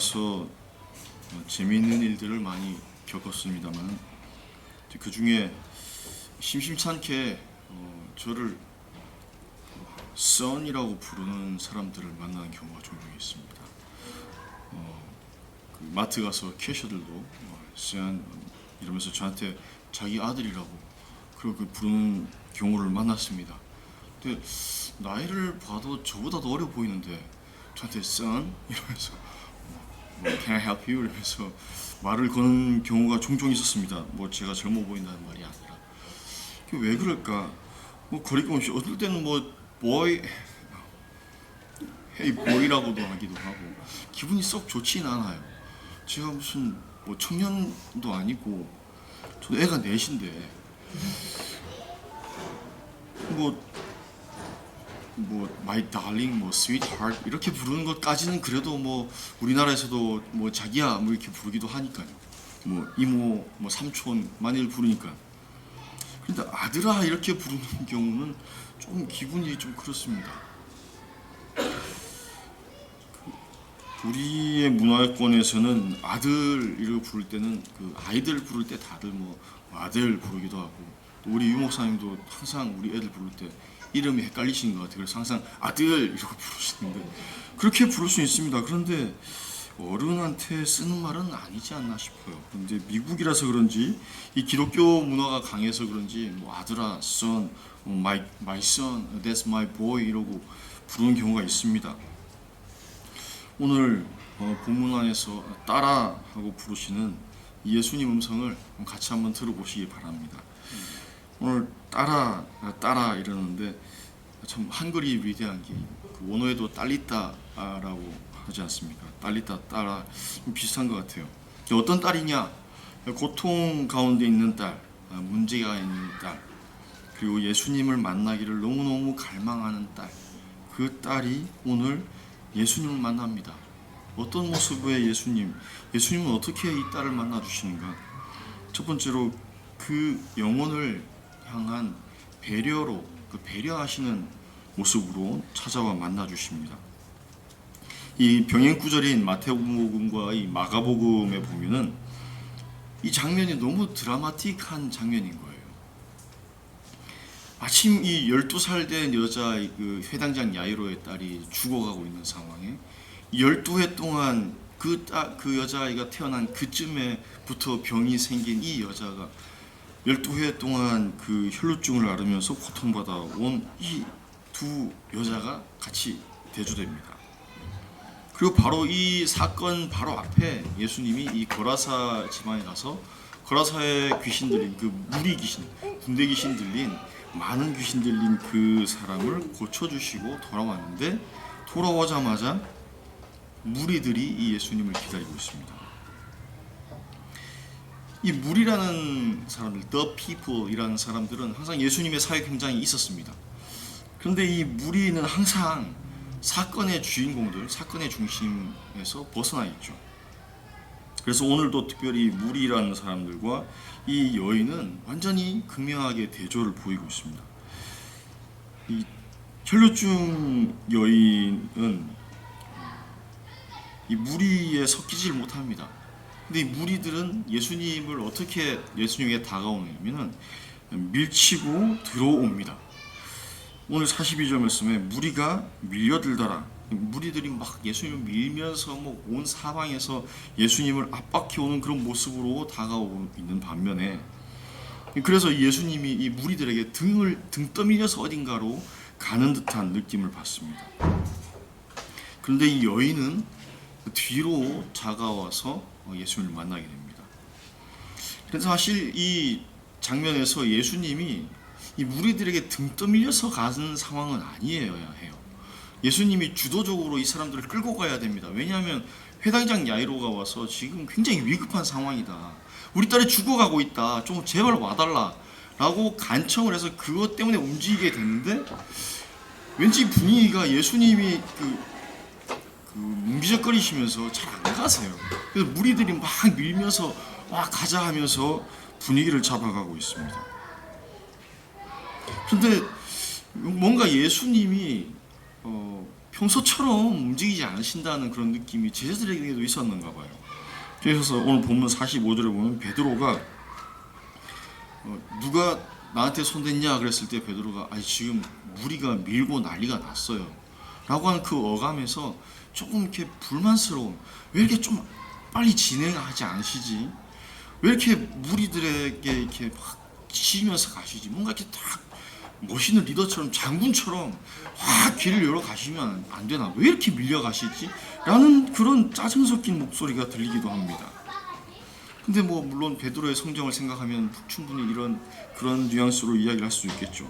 가서 재미있는 일들을 많이 겪었습니다만 그 중에 심심찮게 저를 son이라고 부르는 사람들을 만나는 경우가 종종 있습니다. 그 마트 가서 캐셔들도 son 이러면서 저한테 자기 아들이라고 그렇게 부르는 경우를 만났습니다. 근데 나이를 봐도 저보다 더 어려 보이는데 저한테 son 이러면서 Can I help you? 이러면서 말을 거는 경우가 종종 있었습니다. 뭐 제가 젊어 보인다는 말이 아니라 왜 그럴까? 뭐 거리낌 없이 어떨 때는 뭐 boy, hey boy라고도 하기도 하고 기분이 썩 좋진 않아요. 제가 무슨 뭐 청년도 아니고 저도 애가 넷인데 뭐 my darling, 뭐 sweetheart 이렇게 부르는 것까지는 그래도 뭐 우리나라에서도 뭐 자기야 뭐 이렇게 부르기도 하니까요. 뭐 이모, 뭐 삼촌 만일 부르니까. 그런데 아들아 이렇게 부르는 경우는 좀 기분이 좀 그렇습니다. 우리의 문화권에서는 아들 이렇게 부를 때는 그 아이들 부를 때 다들 뭐 아들 부르기도 하고 또 우리 유 목사님도 항상 우리 애들 부를 때 이름이 헷갈리시는 것 같아요. 그래서 항상 아들 이러고 부르시는데 그렇게 부를 수 있습니다. 그런데 어른한테 쓰는 말은 아니지 않나 싶어요. 근데 미국이라서 그런지 이 기독교 문화가 강해서 그런지 뭐 아들아, son, my son, that's my boy 이러고 부르는 경우가 있습니다. 오늘 본문 안에서 따라 하고 부르시는 예수님 음성을 같이 한번 들어보시기 바랍니다. 오늘 따라 이러는데 참 한글이 위대한 게 그 원어에도 딸리따라고 하지 않습니까? 딸리따 따라 비슷한 것 같아요. 어떤 딸이냐? 고통 가운데 있는 딸, 문제가 있는 딸, 그리고 예수님을 만나기를 너무너무 갈망하는 딸. 그 딸이 오늘 예수님을 만납니다. 어떤 모습의 예수님은 어떻게 이 딸을 만나 주시는가? 첫 번째로 그 영혼을 향한 배려로 그 배려하시는 모습으로 찾아와 만나 주십니다. 이 병행 구절인 마태복음과 이 마가복음에 보면은 이 장면이 너무 드라마틱한 장면인 거예요. 마침 이 12살 된 여자 그 회당장 야이로의 딸이 죽어가고 있는 상황에 12해 동안 그 여자아이가 태어난 그쯤에부터 병이 생긴 이 여자가 12해 동안 그 혈루증을 앓으면서 고통받아 온 이 두 여자가 같이 대조됩니다. 그리고 바로 이 사건 바로 앞에 예수님이 이 거라사 지방에 가서 거라사에 귀신 들린 그 무리 귀신, 군대 귀신 들린 많은 귀신 들린 그 사람을 고쳐주시고 돌아왔는데 돌아오자마자 무리들이 이 예수님을 기다리고 있습니다. 이 무리라는 사람들, the people이라는 사람들은 항상 예수님의 사역 현장에 있었습니다. 그런데 이 무리는 항상 사건의 주인공들, 사건의 중심에서 벗어나 있죠. 그래서 오늘도 특별히 무리라는 사람들과 이 여인은 완전히 극명하게 대조를 보이고 있습니다. 이 혈루증 여인은 이 무리에 섞이질 못합니다. 근데 이 무리들은 예수님에게 다가오냐면은 밀치고 들어옵니다. 오늘 42절 말씀에 무리가 밀려들더라. 무리들이 막 예수님을 밀면서 뭐 온 사방에서 예수님을 압박해 오는 그런 모습으로 다가오고 있는 반면에 그래서 예수님이 이 무리들에게 등 떠밀려서 어딘가로 가는 듯한 느낌을 받습니다. 그런데 이 여인은 뒤로 다가와서 예수님을 만나게 됩니다. 그래서 사실 이 장면에서 예수님이 이 무리들에게 등 떠밀려서 가는 상황은 아니어야 해요. 예수님이 주도적으로 이 사람들을 끌고 가야 됩니다. 왜냐하면 회당장 야이로가 와서 지금 굉장히 위급한 상황이다. 우리 딸이 죽어가고 있다. 좀 제발 와달라. 라고 간청을 해서 그것 때문에 움직이게 됐는데 왠지 분위기가 예수님이 뭉기적거리시면서 잘 안 가세요. 그래서 무리들이 막 밀면서 와 가자 하면서 분위기를 잡아가고 있습니다. 그런데 뭔가 예수님이 평소처럼 움직이지 않으신다는 그런 느낌이 제자들에게도 있었는가 봐요. 그래서 오늘 본문 45절에 보면 베드로가 누가 나한테 손댔냐 그랬을 때 베드로가 아니 지금 무리가 밀고 난리가 났어요 라고 하는 그 어감에서 조금 이렇게 불만스러움, 왜 이렇게 좀 빨리 진행하지 않으시지, 왜 이렇게 무리들에게 이렇게 막 지시면서 가시지, 뭔가 이렇게 딱 멋있는 리더처럼 장군처럼 확 길을 열어 가시면 안 되나, 왜 이렇게 밀려 가시지 라는 그런 짜증 섞인 목소리가 들리기도 합니다. 근데 뭐 물론 베드로의 성정을 생각하면 충분히 그런 뉘앙스로 이야기를 할 수 있겠죠.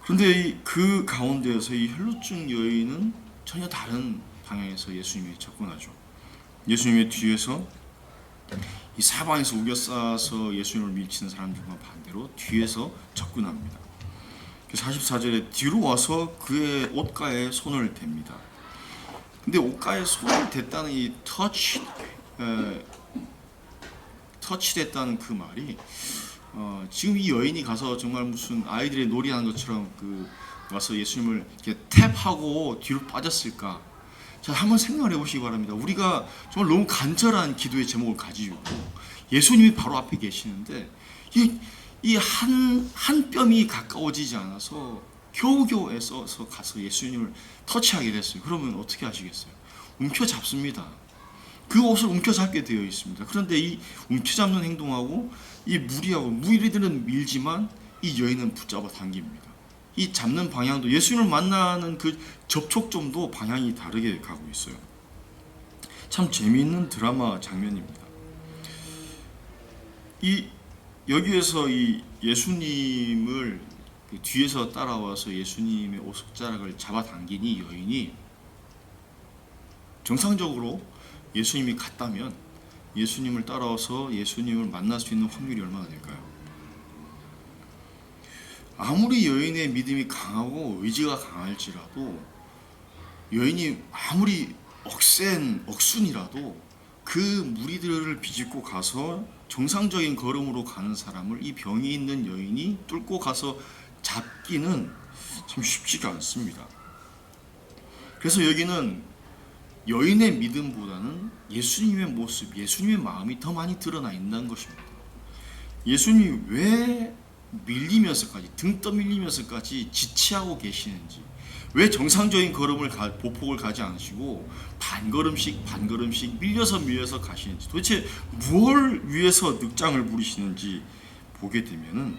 그런데 그 가운데에서 이 혈루증 여인은 전혀 다른 방향에서 예수님이 접근하죠. 예수님의 뒤에서 이 사방에서 우겨싸서 예수님을 밀치는 사람들과 반대로 뒤에서 접근합니다. 44절에 뒤로 와서 그의 옷가에 손을 댑니다. 근데 옷가에 손을 댔다는 이 터치됐다는 그 말이 지금 이 여인이 가서 정말 무슨 아이들의 놀이하는 것처럼 와서 예수님을 이렇게 탭하고 뒤로 빠졌을까? 자, 한번 생각을 해보시기 바랍니다. 우리가 정말 너무 간절한 기도의 제목을 가지고 예수님이 바로 앞에 계시는데 이 한 뼘이 가까워지지 않아서 겨우겨우 애써서 가서 예수님을 터치하게 됐어요. 그러면 어떻게 하시겠어요? 움켜잡습니다. 그 옷을 움켜잡게 되어 있습니다. 그런데 이 움켜잡는 행동하고 이 무리들은 밀지만 이 여인은 붙잡아 당깁니다. 이 잡는 방향도 예수님을 만나는 그 접촉점도 방향이 다르게 가고 있어요. 참 재미있는 드라마 장면입니다. 여기에서 이 예수님을 뒤에서 따라와서 예수님의 옷자락을 잡아당긴 이 여인이 정상적으로 예수님이 갔다면 예수님을 따라와서 예수님을 만날 수 있는 확률이 얼마나 될까요? 아무리 여인의 믿음이 강하고 의지가 강할지라도, 여인이 아무리 억순이라도 그 무리들을 비집고 가서 정상적인 걸음으로 가는 사람을 이 병이 있는 여인이 뚫고 가서 잡기는 참 쉽지가 않습니다. 그래서 여기는 여인의 믿음보다는 예수님의 모습, 예수님의 마음이 더 많이 드러나 있는 것입니다. 예수님이 왜 밀리면서까지, 등 떠밀리면서까지 지체하고 계시는지, 왜 정상적인 보폭을 가지 않으시고 반걸음씩 밀려서 가시는지, 도대체 무엇을 위해서 늑장을 부리시는지 보게 되면은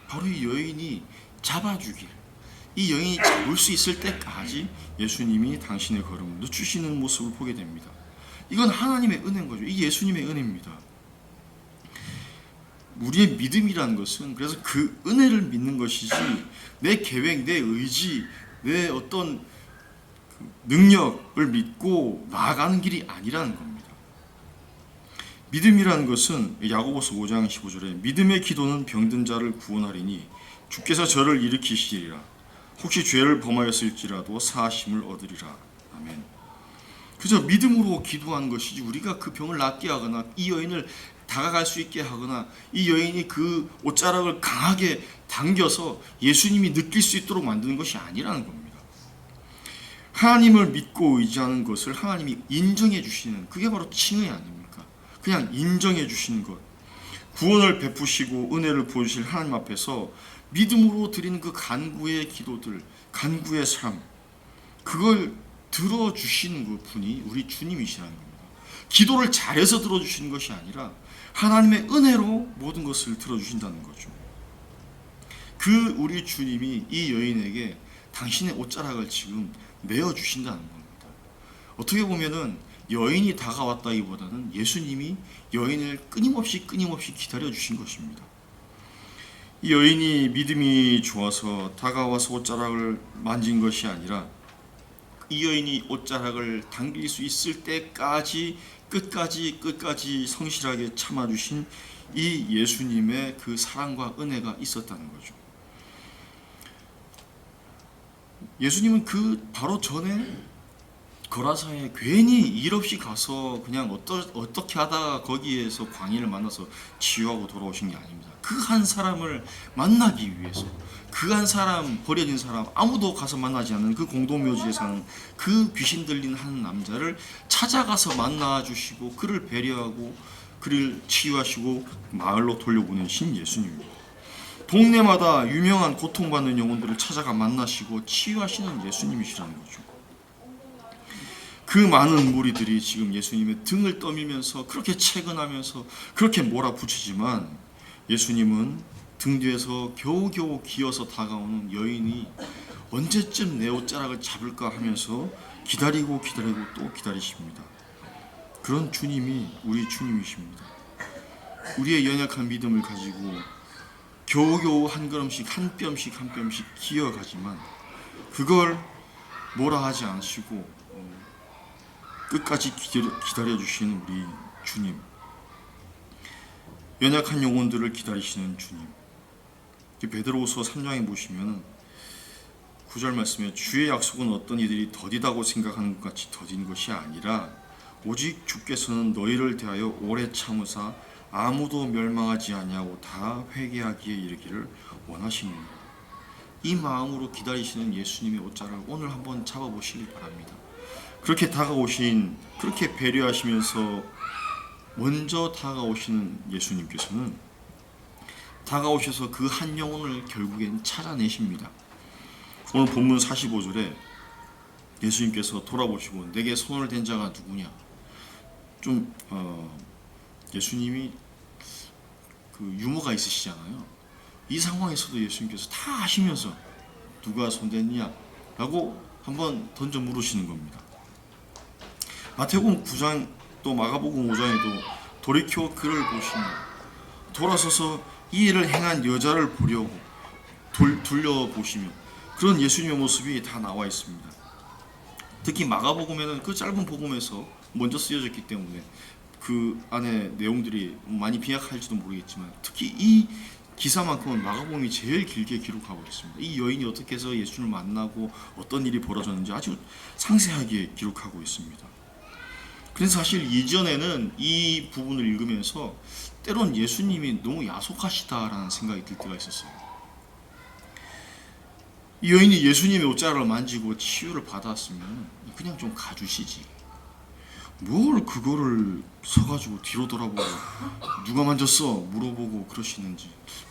바로 이 여인이 잡아주길, 이 여인이 잡을 수 있을 때까지 예수님이 당신의 걸음을 늦추시는 모습을 보게 됩니다. 이건 하나님의 은혜인 거죠. 이 예수님의 은혜입니다. 우리의 믿음이라는 것은 그래서 그 은혜를 믿는 것이지 내 계획, 내 의지, 내 어떤 능력을 믿고 나아가는 길이 아니라는 겁니다. 믿음이라는 것은 야고보서 5장 15절에 믿음의 기도는 병든 자를 구원하리니 주께서 저를 일으키시리라. 혹시 죄를 범하였을지라도 사하심을 얻으리라. 아멘. 그저 믿음으로 기도하는 것이지 우리가 그 병을 낫게 하거나 이 여인을 다가갈 수 있게 하거나 이 여인이 그 옷자락을 강하게 당겨서 예수님이 느낄 수 있도록 만드는 것이 아니라는 겁니다. 하나님을 믿고 의지하는 것을 하나님이 인정해 주시는, 그게 바로 칭의 아닙니까? 그냥 인정해 주시는 것, 구원을 베푸시고 은혜를 보여주실 하나님 앞에서 믿음으로 드리는 그 간구의 기도들, 간구의 삶, 그걸 들어주시는 그 분이 우리 주님이시라는 겁니다. 기도를 잘해서 들어주시는 것이 아니라 하나님의 은혜로 모든 것을 들어주신다는 거죠. 그 우리 주님이 이 여인에게 당신의 옷자락을 지금 내어주신다는 겁니다. 어떻게 보면은 여인이 다가왔다기보다는 예수님이 여인을 끊임없이 기다려주신 것입니다. 이 여인이 믿음이 좋아서 다가와서 옷자락을 만진 것이 아니라 이 여인이 옷자락을 당길 수 있을 때까지 끝까지 성실하게 참아주신 이 예수님의 그 사랑과 은혜가 있었다는 거죠. 예수님은 그 바로 전에 거라사에 괜히 일 없이 가서 그냥 어떻게 하다가 거기에서 광인을 만나서 치유하고 돌아오신 게 아닙니다. 그 한 사람을 만나기 위해서, 그 한 사람, 버려진 사람, 아무도 가서 만나지 않는 그 공동묘지에 사는 그 귀신 들린 한 남자를 찾아가서 만나주시고 그를 배려하고 그를 치유하시고 마을로 돌려보내신 예수님입니다. 동네마다 유명한 고통받는 영혼들을 찾아가 만나시고 치유하시는 예수님이시라는 거죠. 그 많은 무리들이 지금 예수님의 등을 떠밀면서 그렇게 채근하면서 그렇게 몰아붙이지만, 예수님은 등 뒤에서 겨우겨우 기어서 다가오는 여인이 언제쯤 내 옷자락을 잡을까 하면서 기다리고 또 기다리십니다. 그런 주님이 우리 주님이십니다. 우리의 연약한 믿음을 가지고 겨우겨우 한 걸음씩 한 뼘씩 기어가지만 그걸 뭐라 하지 않으시고 끝까지 기다려주시는 우리 주님, 연약한 영혼들을 기다리시는 주님. 베드로후서 3장에 보시면 9절 말씀에 주의 약속은 어떤 이들이 더디다고 생각하는 것 같이 더딘 것이 아니라 오직 주께서는 너희를 대하여 오래 참으사 아무도 멸망하지 아니하고 다 회개하기에 이르기를 원하십니다. 이 마음으로 기다리시는 예수님의 옷자락을 오늘 한번 잡아보시기 바랍니다. 그렇게 다가오신, 그렇게 배려하시면서 먼저 다가오시는 예수님께서는 다가오셔서 그 한 영혼을 결국엔 찾아내십니다. 오늘 본문 45절에 예수님께서 돌아보시고 내게 손을 댄 자가 누구냐? 좀 예수님이 그 유머가 있으시잖아요. 이 상황에서도 예수님께서 다 아시면서 누가 손댔냐? 라고 한번 던져 물으시는 겁니다. 마태복음 9장 또 마가복음 5장에도 돌이켜 그를 보시며 돌아서서 이 일을 행한 여자를 보려고 둘러보시며 그런 예수님의 모습이 다 나와 있습니다. 특히 마가복음에는 그 짧은 복음에서 먼저 쓰여졌기 때문에 그 안에 내용들이 많이 빈약할지도 모르겠지만 특히 이 기사만큼은 마가복음이 제일 길게 기록하고 있습니다. 이 여인이 어떻게 해서 예수님을 만나고 어떤 일이 벌어졌는지 아주 상세하게 기록하고 있습니다. 그래서 사실 이전에는 이 부분을 읽으면서 때론 예수님이 너무 야속하시다라는 생각이 들 때가 있었어요. 이 여인이 예수님의 옷자락을 만지고 치유를 받았으면 그냥 좀 가주시지, 뭘 그거를 서가지고 뒤로 돌아보고 누가 만졌어 물어보고 그러시는지.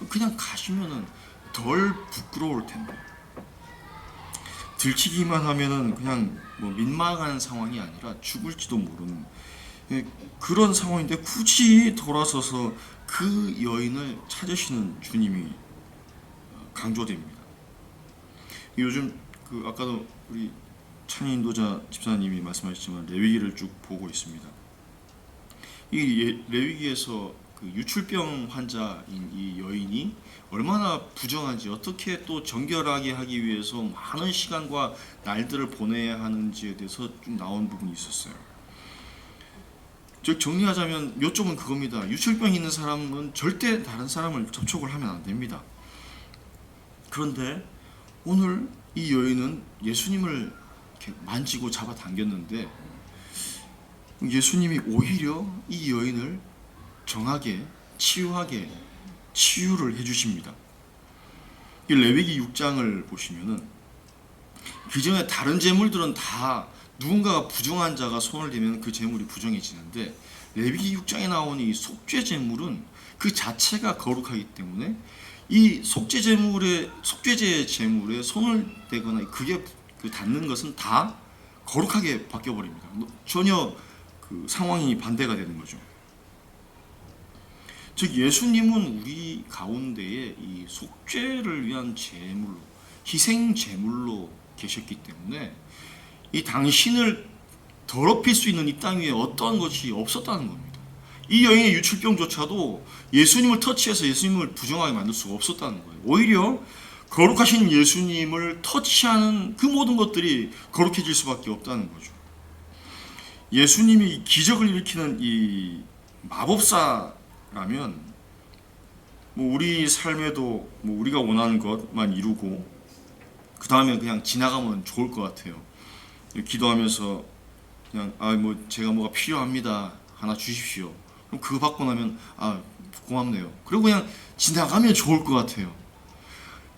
그냥 가시면은 덜 부끄러울 텐데 들키기만 하면은 그냥 뭐 민망한 상황이 아니라 죽을지도 모르는 그런 상황인데 굳이 돌아서서 그 여인을 찾으시는 주님이 강조됩니다. 요즘 그 아까도 우리 찬희 인도자 집사님이 말씀하셨지만 레위기를 쭉 보고 있습니다. 이 레위기에서 그 유출병 환자인 이 여인이 얼마나 부정한지, 어떻게 또 정결하게 하기 위해서 많은 시간과 날들을 보내야 하는지에 대해서 좀 나온 부분이 있었어요. 즉 정리하자면 요점은 그겁니다. 유출병이 있는 사람은 절대 다른 사람을 접촉을 하면 안 됩니다. 그런데 오늘 이 여인은 예수님을 이렇게 만지고 잡아당겼는데 예수님이 오히려 이 여인을 정하게 치유하게 치유를 해주십니다. 이 레위기 6장을 보시면은 기존의 다른 제물들은 다 누군가가 부정한 자가 손을 대면 그 제물이 부정해지는데 레위기 6장에 나오는 이 속죄 제물은 그 자체가 거룩하기 때문에 이 속죄제 제물에 손을 대거나 그게 닿는 것은 다 거룩하게 바뀌어 버립니다. 전혀 그 상황이 반대가 되는 거죠. 즉 예수님은 우리 가운데에 이 속죄를 위한 제물로, 희생 제물로 계셨기 때문에 이 당신을 더럽힐 수 있는 이 땅 위에 어떠한 것이 없었다는 겁니다. 이 여인의 유출병조차도 예수님을 터치해서 예수님을 부정하게 만들 수가 없었다는 거예요. 오히려 거룩하신 예수님을 터치하는 그 모든 것들이 거룩해질 수밖에 없다는 거죠. 예수님이 기적을 일으키는 이 마법사라면 뭐 우리 삶에도 뭐 우리가 원하는 것만 이루고 그 다음에 그냥 지나가면 좋을 것 같아요. 기도하면서 그냥 뭐 제가 뭐가 필요합니다. 하나 주십시오. 그럼 그거 받고 나면 고맙네요. 그리고 그냥 지나가면 좋을 것 같아요.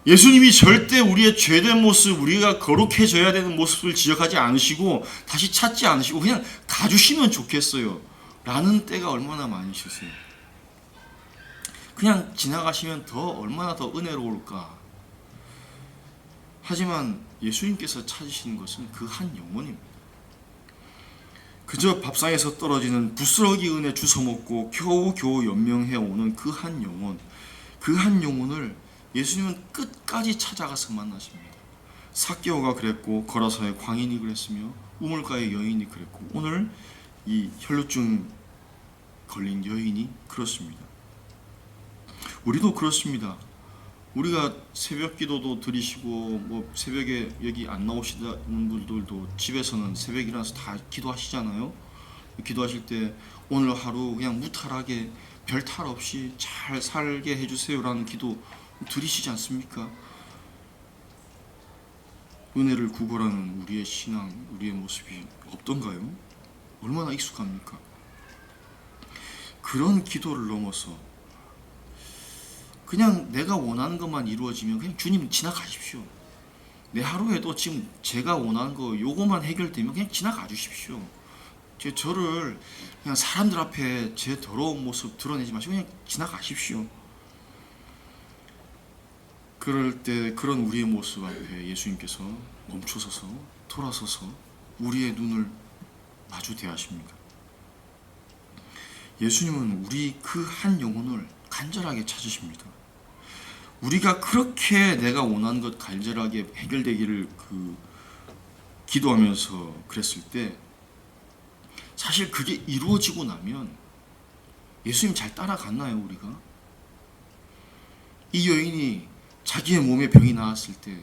예수님이 절대 우리의 죄된 모습, 우리가 거룩해져야 되는 모습을 지적하지 않으시고 다시 찾지 않으시고 그냥 가주시면 좋겠어요 라는 때가 얼마나 많이 있으세요. 그냥 지나가시면 얼마나 더 은혜로울까. 하지만 예수님께서 찾으시는 것은 그 한 영혼입니다. 그저 밥상에서 떨어지는 부스러기 은혜 주워먹고 겨우겨우 연명해오는 그 한 영혼, 그 한 영혼을 예수님은 끝까지 찾아가서 만나십니다. 삭개오가 그랬고 거라사의 광인이 그랬으며 우물가의 여인이 그랬고 오늘 이 혈루증 걸린 여인이 그렇습니다. 우리도 그렇습니다. 우리가 새벽 기도도 드리시고 뭐 새벽에 여기 안 나오시는 분들도 집에서는 새벽 일어나서 다 기도하시잖아요. 기도하실 때 오늘 하루 그냥 무탈하게 별 탈 없이 잘 살게 해주세요라는 기도 드리시지 않습니까? 은혜를 구걸하는 우리의 신앙, 우리의 모습이 없던가요? 얼마나 익숙합니까? 그런 기도를 넘어서 그냥 내가 원하는 것만 이루어지면 그냥 주님 지나가십시오. 내 하루에도 지금 제가 원하는 거 요거만 해결되면 그냥 지나가 주십시오. 저를 그냥 사람들 앞에 제 더러운 모습 드러내지 마시고 그냥 지나가십시오. 그럴 때 그런 우리의 모습 앞에 예수님께서 멈춰서서 돌아서서 우리의 눈을 마주 대하십니다. 예수님은 우리 그 한 영혼을 간절하게 찾으십니다. 우리가 그렇게 내가 원하는 것 간절하게 해결되기를 기도하면서 그랬을 때 사실 그게 이루어지고 나면 예수님 잘 따라갔나요 우리가? 이 여인이 자기의 몸에 병이 나았을 때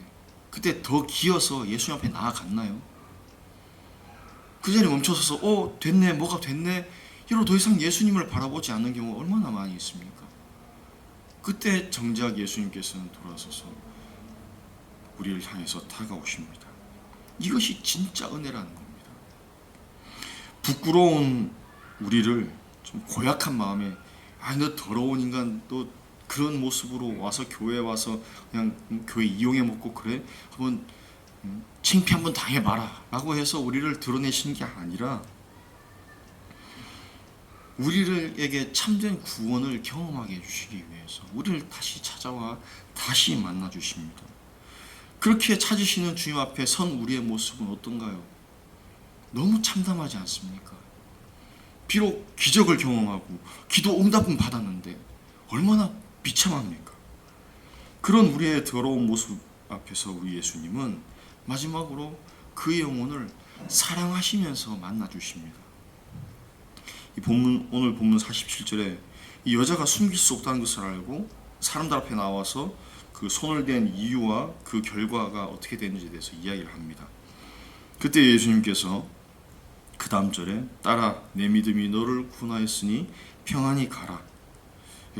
그때 더 기어서 예수님 앞에 나아갔나요? 그 자리에 멈춰서서 됐네 뭐가 됐네 이러고 더 이상 예수님을 바라보지 않는 경우가 얼마나 많이 있습니까? 그때 정작 예수님께서는 돌아서서 우리를 향해서 다가오십니다. 이것이 진짜 은혜라는 겁니다. 부끄러운 우리를 좀 고약한 마음에 너 더러운 인간 너 그런 모습으로 와서 교회에 와서 그냥 교회 이용해 먹고 그래? 한번 창피 한번 당해봐라 라고 해서 우리를 드러내시는 게 아니라 우리에게 참된 구원을 경험하게 해주시기 위해서 우리를 다시 찾아와 다시 만나 주십니다. 그렇게 찾으시는 주님 앞에 선 우리의 모습은 어떤가요? 너무 참담하지 않습니까? 비록 기적을 경험하고 기도 응답은 받았는데 얼마나 비참합니까? 그런 우리의 더러운 모습 앞에서 우리 예수님은 마지막으로 그의 영혼을 사랑하시면서 만나 주십니다. 오늘 본문 47절에 이 여자가 숨길 수 없다는 것을 알고 사람들 앞에 나와서 그 손을 댄 이유와 그 결과가 어떻게 되는지에 대해서 이야기를 합니다. 그때 예수님께서 그 다음 절에 딸아 내 믿음이 너를 구원하였으니 평안히 가라.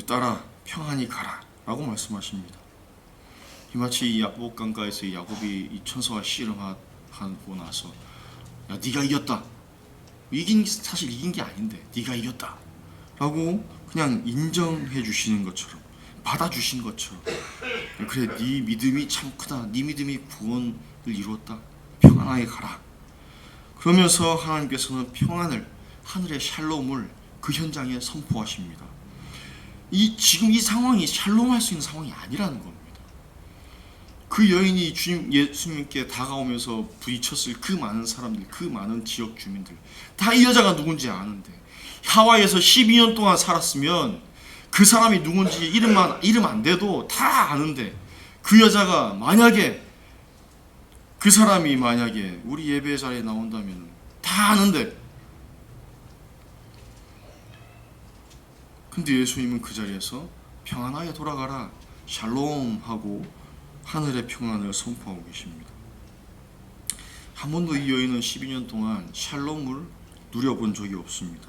딸아 평안히 가라 라고 말씀하십니다. 마치 이 야곱 강가에서 야곱이 이 천사와 씨름하고 나서 야 네가 이겼다. 사실 이긴 게 아닌데 네가 이겼다 라고 그냥 인정해 주시는 것처럼 받아주신 것처럼 그래 네 믿음이 참 크다. 네 믿음이 구원을 이루었다. 평안하게 가라. 그러면서 하나님께서는 평안을 하늘의 샬롬을 그 현장에 선포하십니다. 지금 이 상황이 샬롬할 수 있는 상황이 아니라는 겁니다. 그 여인이 예수님께 다가오면서 부딪혔을 그 많은 사람들, 그 많은 지역 주민들 다 이 여자가 누군지 아는데 하와이에서 12년 동안 살았으면 그 사람이 누군지 이름 안 돼도 다 아는데 그 여자가 만약에 그 사람이 만약에 우리 예배 자리에 나온다면 다 아는데 근데 예수님은 그 자리에서 평안하게 돌아가라 샬롬 하고 하늘의 평안을 선포하고 계십니다. 한 번도 이 여인은 12년 동안 샬롬을 누려본 적이 없습니다.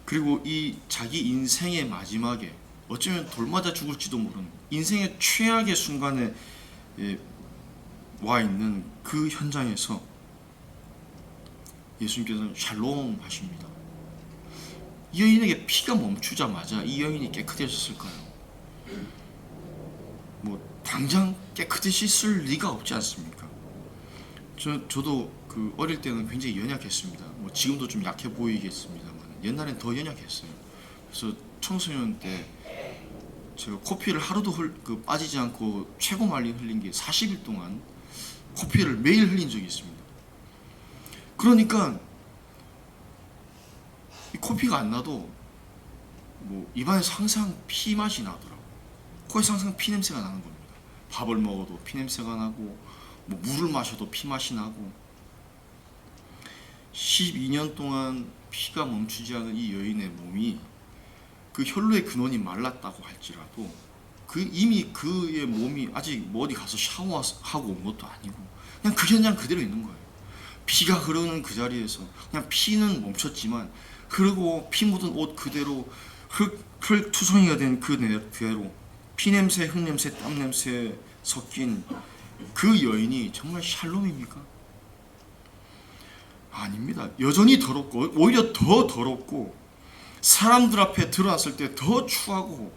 그리고 이 자기 인생의 마지막에 어쩌면 돌맞아 죽을지도 모르는 인생의 최악의 순간에 와 있는 그 현장에서 예수님께서는 샬롬 하십니다. 이 여인에게 피가 멈추자마자 이 여인이 깨끗해졌을까요? 뭐 당장 깨끗이 쓸 리가 없지 않습니까? 저도 그 어릴 때는 굉장히 연약했습니다. 뭐 지금도 좀 약해 보이겠습니다만 옛날엔 더 연약했어요. 그래서 청소년 때 제가 코피를 하루도 빠지지 않고 최고 많이 흘린 게 40일 동안 코피를 매일 흘린 적이 있습니다. 그러니까 이 코피가 안 나도 뭐 입안에서 항상 피 맛이 나더라고요. 코에서 항상 피 냄새가 나는 겁니다. 밥을 먹어도 피 냄새가 나고 뭐 물을 마셔도 피 맛이 나고 12년 동안 피가 멈추지 않은 이 여인의 몸이 그 혈루의 근원이 말랐다고 할지라도 이미 그의 몸이 아직 뭐 어디 가서 샤워하고 온 것도 아니고 그냥 그 현장 그대로 있는 거예요. 피가 흐르는 그 자리에서 그냥 피는 멈췄지만 흐르고 피 묻은 옷 그대로 흙투성이가 된 그대로 피냄새, 흙냄새, 땀냄새 섞인 그 여인이 정말 샬롬입니까? 아닙니다. 여전히 더럽고 오히려 더 더럽고 사람들 앞에 드러났을 때 더 추하고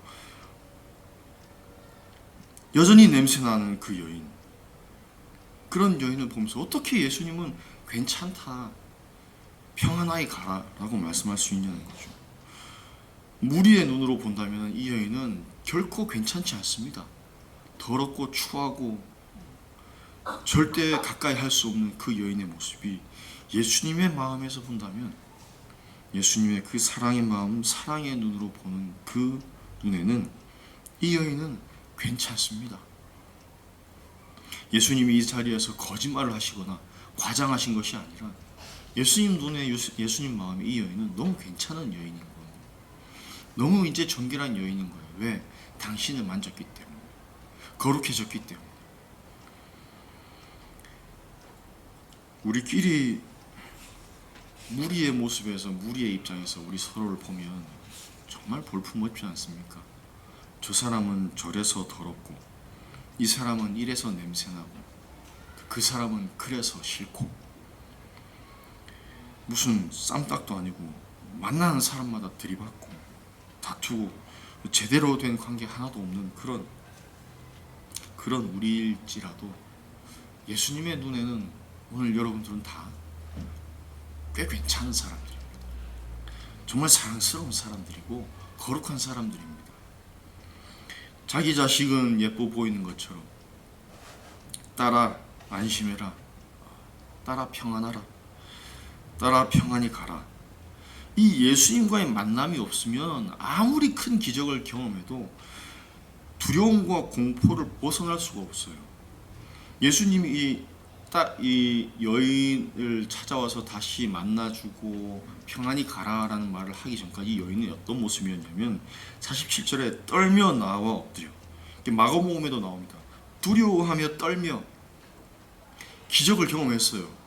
여전히 냄새나는 그 여인. 그런 여인을 보면서 어떻게 예수님은 괜찮다, 평안하게 가라 라고 말씀할 수 있냐는 거죠. 무리의 눈으로 본다면 이 여인은 결코 괜찮지 않습니다. 더럽고 추하고 절대 가까이 할 수 없는 그 여인의 모습이 예수님의 마음에서 본다면 예수님의 그 사랑의 마음, 사랑의 눈으로 보는 그 눈에는 이 여인은 괜찮습니다. 예수님이 이 자리에서 거짓말을 하시거나 과장하신 것이 아니라 예수님 눈에, 예수님 마음에 이 여인은 너무 괜찮은 여인인 거예요. 너무 이제 정결한 여인인 거예요. 왜? 당신을 만졌기 때문에, 거룩해졌기 때문에. 우리끼리 무리의 모습에서, 무리의 입장에서 우리 서로를 보면 정말 볼품없지 않습니까? 저 사람은 저래서 더럽고, 이 사람은 이래서 냄새나고, 그 사람은 그래서 싫고, 무슨 쌈딱도 아니고 만나는 사람마다 들이받고 다투고 제대로 된 관계 하나도 없는 그런 우리일지라도 예수님의 눈에는 오늘 여러분들은 다 꽤 괜찮은 사람들입니다. 정말 사랑스러운 사람들이고 거룩한 사람들입니다. 자기 자식은 예뻐 보이는 것처럼 딸아 안심해라, 딸아 평안하라, 딸아 평안히 가라. 이 예수님과의 만남이 없으면 아무리 큰 기적을 경험해도 두려움과 공포를 벗어날 수가 없어요. 예수님이 이 여인을 찾아와서 다시 만나주고 평안히 가라라는 말을 하기 전까지 이 여인이 어떤 모습이었냐면 47절에 떨며 나와 엎드려, 마가복음에도 나옵니다. 두려워하며 떨며 기적을 경험했어요.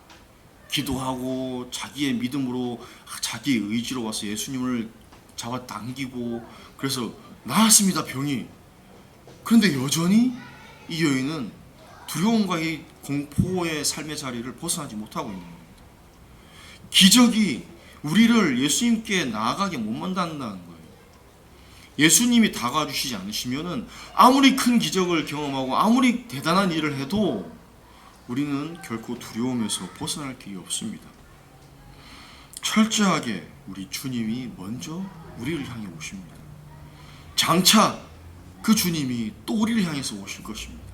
기도하고 자기의 믿음으로 자기의 의지로 와서 예수님을 잡아당기고 그래서 나았습니다, 병이. 그런데 여전히 이 여인은 두려움과 이 공포의 삶의 자리를 벗어나지 못하고 있는 겁니다. 기적이 우리를 예수님께 나아가게 못 만든다는 거예요. 예수님이 다가와주시지 않으시면은 아무리 큰 기적을 경험하고 아무리 대단한 일을 해도 우리는 결코 두려움에서 벗어날 길이 없습니다. 철저하게 우리 주님이 먼저 우리를 향해 오십니다. 장차 그 주님이 또 우리를 향해서 오실 것입니다.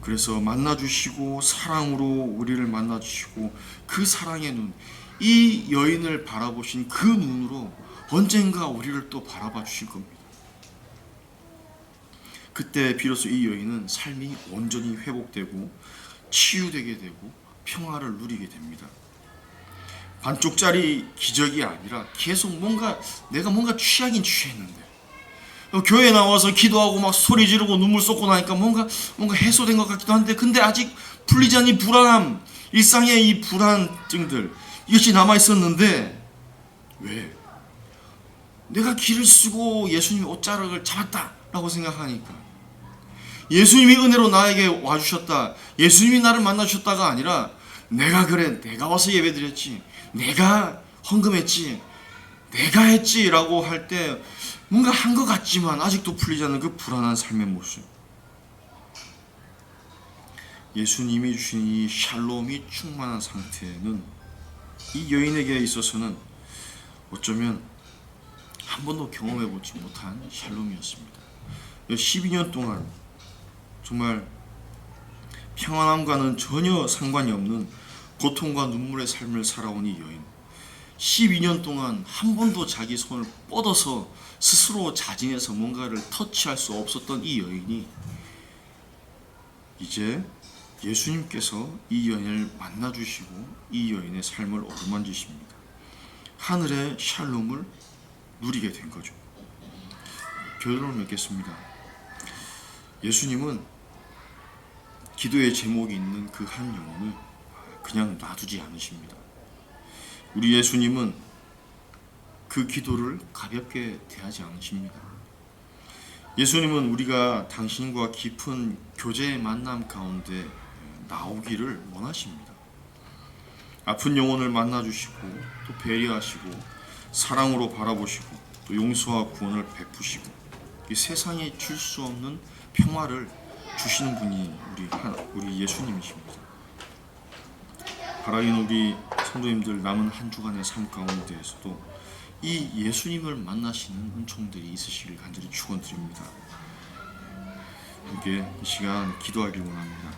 그래서 만나주시고 사랑으로 우리를 만나주시고 그 사랑의 눈, 이 여인을 바라보신 그 눈으로 언젠가 우리를 또 바라봐 주실 겁니다. 그때 비로소 이 여인은 삶이 온전히 회복되고 치유되게 되고 평화를 누리게 됩니다. 반쪽짜리 기적이 아니라 계속 내가 뭔가 취하긴 취했는데 교회에 나와서 기도하고 막 소리 지르고 눈물 쏟고 나니까 뭔가 해소된 것 같기도 한데 근데 아직 풀리지 않은 이 불안함, 일상의 이 불안증들, 이것이 남아있었는데 왜? 내가 길을 쓰고 예수님의 옷자락을 잡았다라고 생각하니까 예수님이 은혜로 나에게 와주셨다, 예수님이 나를 만나주셨다가 아니라 내가 그래, 내가 와서 예배드렸지, 내가 헌금했지, 내가 했지 라고 할 때 뭔가 한 것 같지만 아직도 풀리지 않는 그 불안한 삶의 모습. 예수님이 주신 이 샬롬이 충만한 상태는 이 여인에게 있어서는 어쩌면 한 번도 경험해보지 못한 샬롬이었습니다. 12년 동안 정말 평안함과는 전혀 상관이 없는 고통과 눈물의 삶을 살아온 이 여인, 12년 동안 한 번도 자기 손을 뻗어서 스스로 자진해서 뭔가를 터치할 수 없었던 이 여인이 이제 예수님께서 이 여인을 만나주시고 이 여인의 삶을 어루만지십니다. 하늘의 샬롬을 누리게 된 거죠. 결론을 맺겠습니다. 예수님은 기도의 제목이 있는 그 한 영혼을 그냥 놔두지 않으십니다. 우리 예수님은 그 기도를 가볍게 대하지 않으십니다. 예수님은 우리가 당신과 깊은 교제의 만남 가운데 나오기를 원하십니다. 아픈 영혼을 만나주시고 또 배려하시고 사랑으로 바라보시고 또 용서와 구원을 베푸시고 이 세상에 줄 수 없는 평화를 주시는 분이 우리 예수님이십니다. 바라긴 우리 성도님들 남은 한 주간의 삶 가운데에서도 이 예수님을 만나시는 은총들이 있으시길 간절히 축원드립니다. 함께 이 시간 기도하길 원합니다.